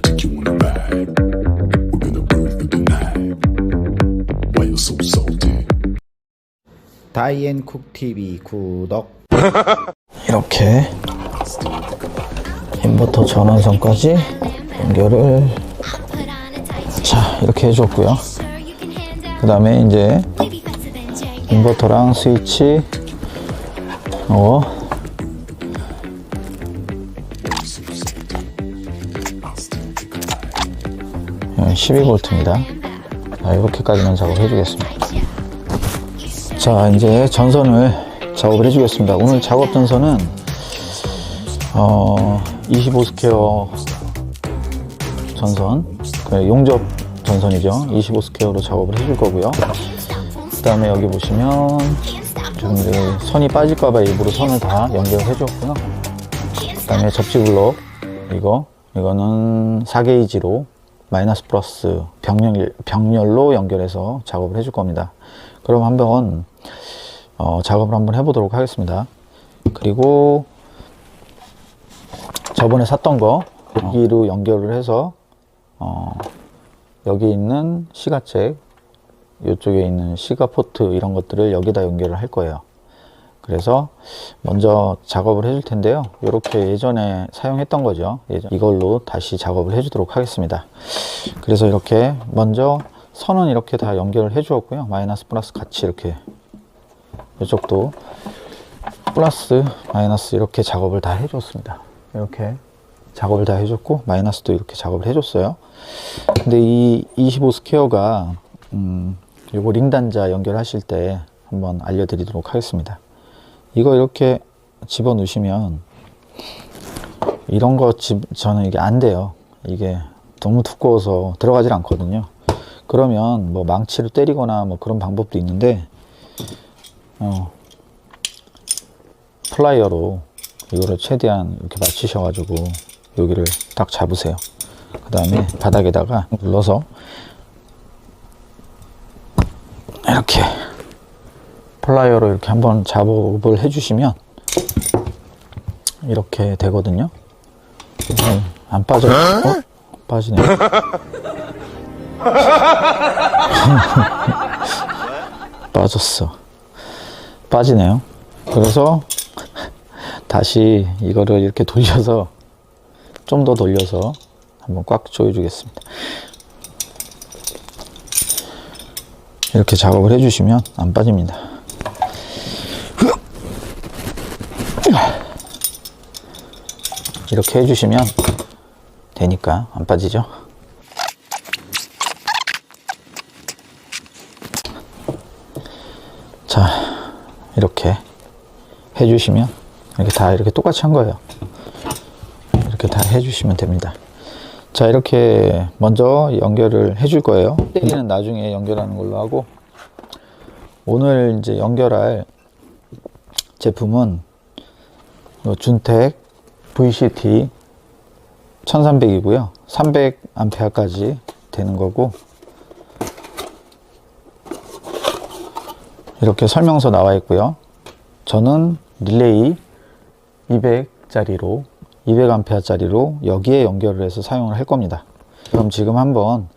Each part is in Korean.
take you on a ride. We're gonna burn through the night. Why you so salty? 다이앤쿡 TV 구독. 이렇게 인버터 전원선까지 연결을 자 이렇게 해줬고요. 그 다음에 이제 인버터랑 스위치 12V입니다. 이렇게까지만 작업을 해주겠습니다. 자 이제 전선을 작업을 해주겠습니다. 오늘 작업 전선은 25스퀘어 전선, 용접 전선이죠. 25스퀘어로 작업을 해줄 거고요. 그 다음에 여기 보시면 지금 이제 선이 빠질까봐 일부러 선을 다 연결해 줬고요. 그 다음에 접지 블록 이거는 4게이지로 마이너스 플러스 병렬로 연결해서 작업을 해줄 겁니다. 그럼 한번 작업을 한번 해보도록 하겠습니다. 그리고 저번에 샀던 거 여기로 연결을 해서 여기 있는 시가책, 이쪽에 있는 시가 포트 이런 것들을 여기다 연결을 할 거예요. 그래서 먼저 작업을 해줄 텐데요. 이렇게 예전에 사용했던 거죠. 이걸로 다시 작업을 해주도록 하겠습니다. 그래서 이렇게 먼저 선은 이렇게 다 연결을 해 주었고요. 마이너스 플러스 같이 이렇게 이쪽도 플러스 마이너스 이렇게 작업을 다 해줬습니다. 이렇게 작업을 다 해줬고 마이너스도 이렇게 작업을 해줬어요. 근데 이 25스퀘어가 요거 링 단자 연결하실 때 한번 알려드리도록 하겠습니다. 이거 이렇게 집어 넣으시면 이런 거 저는 이게 안 돼요. 이게 너무 두꺼워서 들어가질 않거든요. 그러면 뭐 망치로 때리거나 뭐 그런 방법도 있는데 플라이어로 이거를 최대한 이렇게 맞추셔 가지고 여기를 딱 잡으세요. 그 다음에 바닥에다가 눌러서 이렇게 플라이어로 이렇게 한번 작업을 해 주시면 이렇게 되거든요. 안 빠져요. 빠지네요. 빠지네요. 그래서 다시 이거를 이렇게 돌려서 좀 더 돌려서 한번 꽉 조여 주겠습니다. 이렇게 작업을 해 주시면 안 빠집니다. 이렇게 해 주시면 되니까 안 빠지죠. 자 이렇게 해주시면 이렇게 다 이렇게 똑같이 한 거예요. 이렇게 다 해주시면 됩니다. 자 이렇게 먼저 연결을 해줄 거예요. 얘는 나중에 연결하는 걸로 하고 오늘 이제 연결할 제품은 준텍 VCT 1300이고요 300A까지 되는 거고 이렇게 설명서 나와 있고요. 저는 릴레이 200짜리로 200A짜리로 여기에 연결을 해서 사용을 할 겁니다. 그럼 지금 한번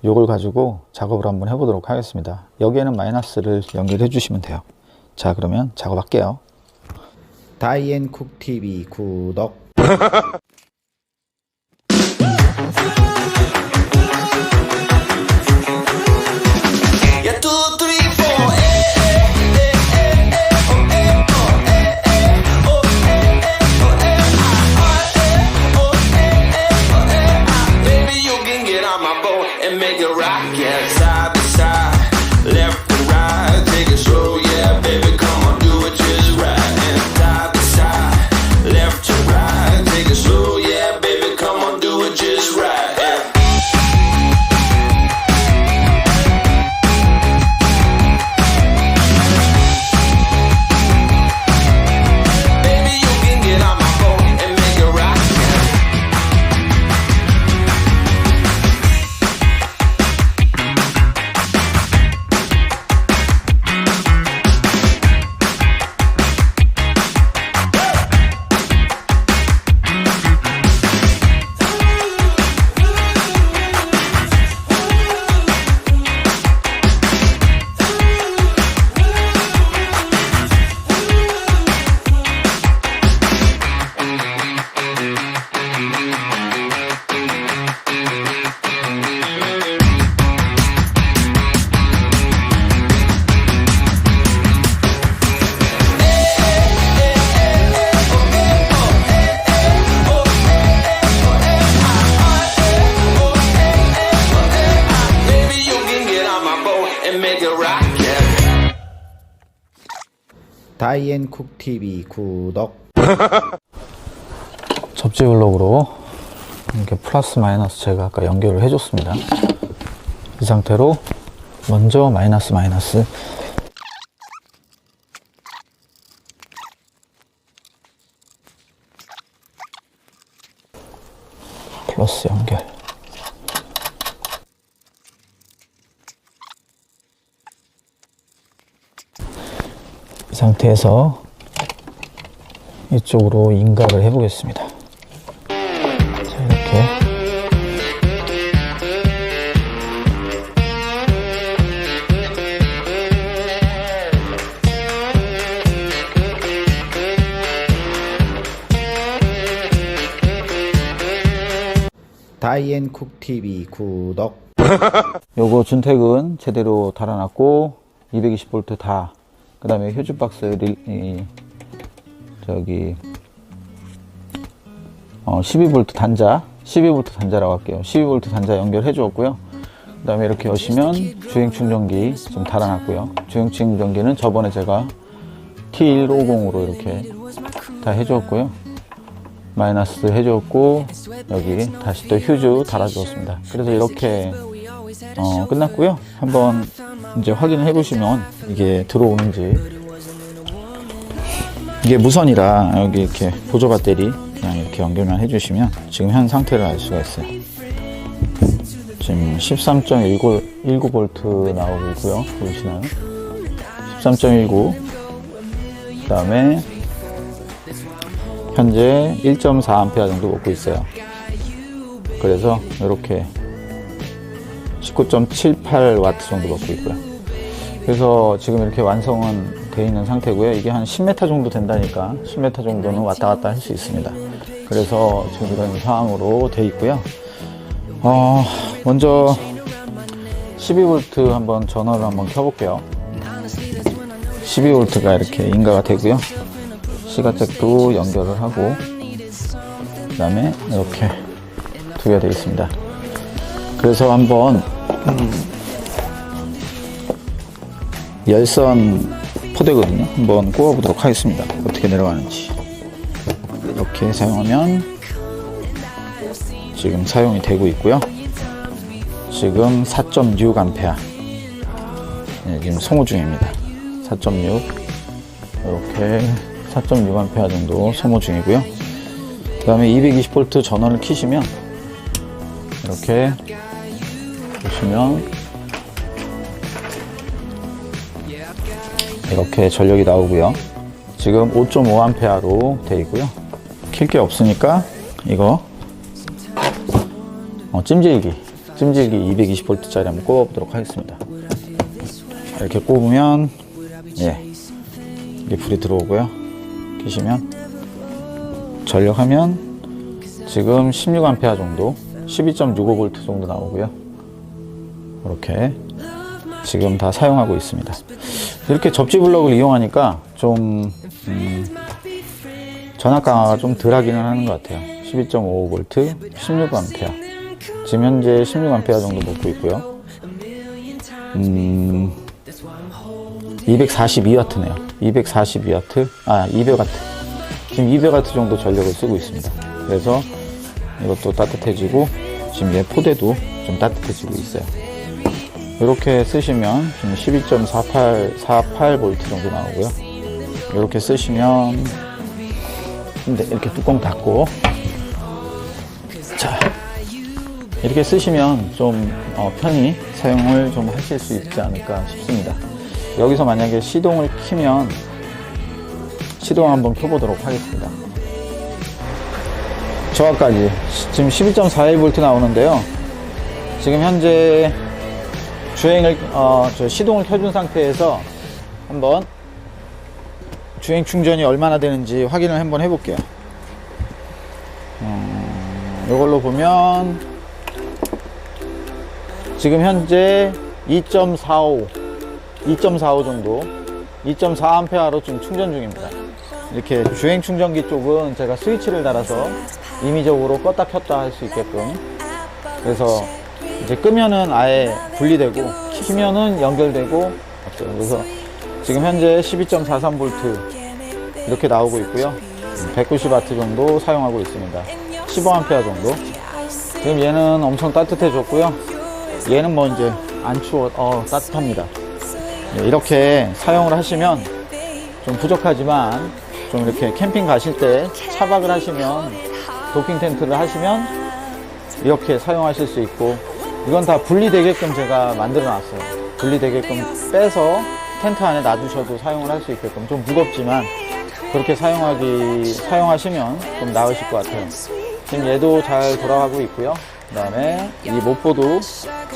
요걸 가지고 작업을 한번 해보도록 하겠습니다. 여기에는 마이너스를 연결해 주시면 돼요. 자 그러면 작업할게요. 다이앤쿡 TV 구독. 다이앤쿡TV 구독. 접지 블록으로 이렇게 플러스 마이너스 제가 아까 연결을 해줬습니다. 이 상태로 먼저 마이너스 플러스 연결. 이 상태에서 이쪽으로 인가를 해 보겠습니다. 자, 이렇게 다이앤쿡TV 구독. 요거 준택은 제대로 달아놨고 220V 다, 그 다음에 휴즈 박스 저기 12V 단자, 12V 단자라고 할게요. 12V 단자 연결해 주었고요. 그 다음에 이렇게 여시면 주행 충전기 좀 달아놨고요. 주행 충전기는 저번에 제가 T150으로 이렇게 다 해주었고요. 마이너스 해주었고, 여기 다시 또 휴즈 달아주었습니다. 그래서 이렇게 끝났고요. 한번 이제 확인을 해보시면 이게 들어오는지. 이게 무선이라 여기 이렇게 보조 배터리 그냥 이렇게 연결만 해주시면 지금 현 상태를 알 수가 있어요. 지금 13.19V 나오고 있고요. 보이시나요? 13.19. 그 다음에 현재 1.4A 정도 먹고 있어요. 그래서 이렇게 19.78W 정도 먹고 있고요. 그래서 지금 이렇게 완성은 되어 있는 상태고요. 이게 한 10m 정도 된다니까 10m 정도는 왔다 갔다 할 수 있습니다. 그래서 지금 이런 상황으로 되어 있고요. 먼저 12V 한번 전원을 한번 켜볼게요. 12V가 이렇게 인가가 되고요. 시가잭도 연결을 하고, 그 다음에 이렇게 두 개 되어 있습니다. 그래서 한번 열선 포대거든요. 한번 꼽아보도록 하겠습니다. 어떻게 내려가는지. 이렇게 사용하면 지금 사용이 되고 있고요. 지금 4.6A 지금 소모 중입니다. 4.6 이렇게 4.6A 정도 소모 중이고요. 그 다음에 220V 전원을 켜시면 이렇게 보시면 이렇게 전력이 나오고요. 지금 5.5A로 되어 있고요. 킬 게 없으니까 이거 찜질기 220V짜리 한번 꼽아보도록 하겠습니다. 이렇게 꼽으면 이게 불이 들어오고요. 켜시면 전력하면 지금 16A 정도, 12.65V 정도 나오고요. 이렇게 지금 다 사용하고 있습니다. 이렇게 접지 블럭을 이용하니까 좀 전압 강화가 좀 덜 하기는 하는 것 같아요. 12.55V, 16A. 지금 현재 16A 정도 먹고 있고요. 242W네요. 242W, 200W. 지금 200W 정도 전력을 쓰고 있습니다. 그래서 이것도 따뜻해지고, 지금 얘 포대도 좀 따뜻해지고 있어요. 이렇게 쓰시면 지금 12.48V 정도 나오고요. 이렇게 쓰시면, 이렇게 뚜껑 닫고, 자, 이렇게 쓰시면 좀 편히 사용을 좀 하실 수 있지 않을까 싶습니다. 여기서 만약에 시동을 키면 시동 한번 켜보도록 하겠습니다. 저까지 지금 12.41V 나오는데요. 지금 현재 주행을 시동을 켜준 상태에서 한번 주행 충전이 얼마나 되는지 확인을 한번 해볼게요. 이걸로 보면 지금 현재 2.45 정도, 2.4A로 좀 충전 중입니다. 이렇게 주행 충전기 쪽은 제가 스위치를 달아서 임의적으로 껐다 켰다 할 수 있게끔, 그래서 이제 끄면은 아예 분리되고 키면은 연결되고, 그래서 지금 현재 12.43V 이렇게 나오고 있고요. 190W 정도 사용하고 있습니다. 15A 정도. 지금 얘는 엄청 따뜻해졌고요. 얘는 뭐 이제 안 추워, 따뜻합니다. 이렇게 사용을 하시면 좀 부족하지만 좀 이렇게 캠핑 가실 때 차박을 하시면, 도킹 텐트를 하시면 이렇게 사용하실 수 있고, 이건 다 분리되게끔 제가 만들어 놨어요. 분리되게끔 빼서 텐트 안에 놔두셔도 사용을 할 수 있게끔. 좀 무겁지만 그렇게 사용하시면 좀 나으실 것 같아요. 지금 얘도 잘 돌아가고 있고요. 그 다음에 이 모포도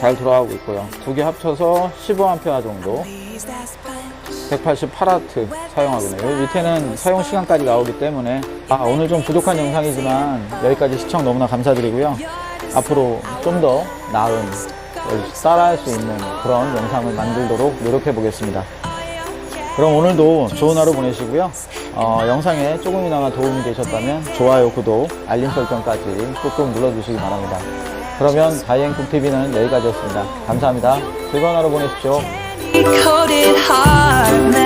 잘 돌아가고 있고요. 두 개 합쳐서 15A 정도, 188W 사용하고 있네요. 여기 밑에는 사용 시간까지 나오기 때문에, 오늘 좀 부족한 영상이지만 여기까지 시청 너무나 감사드리고요. 앞으로 좀 더 나은, 따라할 수 있는 그런 영상을 만들도록 노력해 보겠습니다. 그럼 오늘도 좋은 하루 보내시고요. 영상에 조금이나마 도움이 되셨다면 좋아요, 구독, 알림 설정까지 꾹꾹 눌러주시기 바랍니다. 그러면 다이앤쿡TV는 여기까지였습니다. 감사합니다. 즐거운 하루 보내십시오. Coded heart.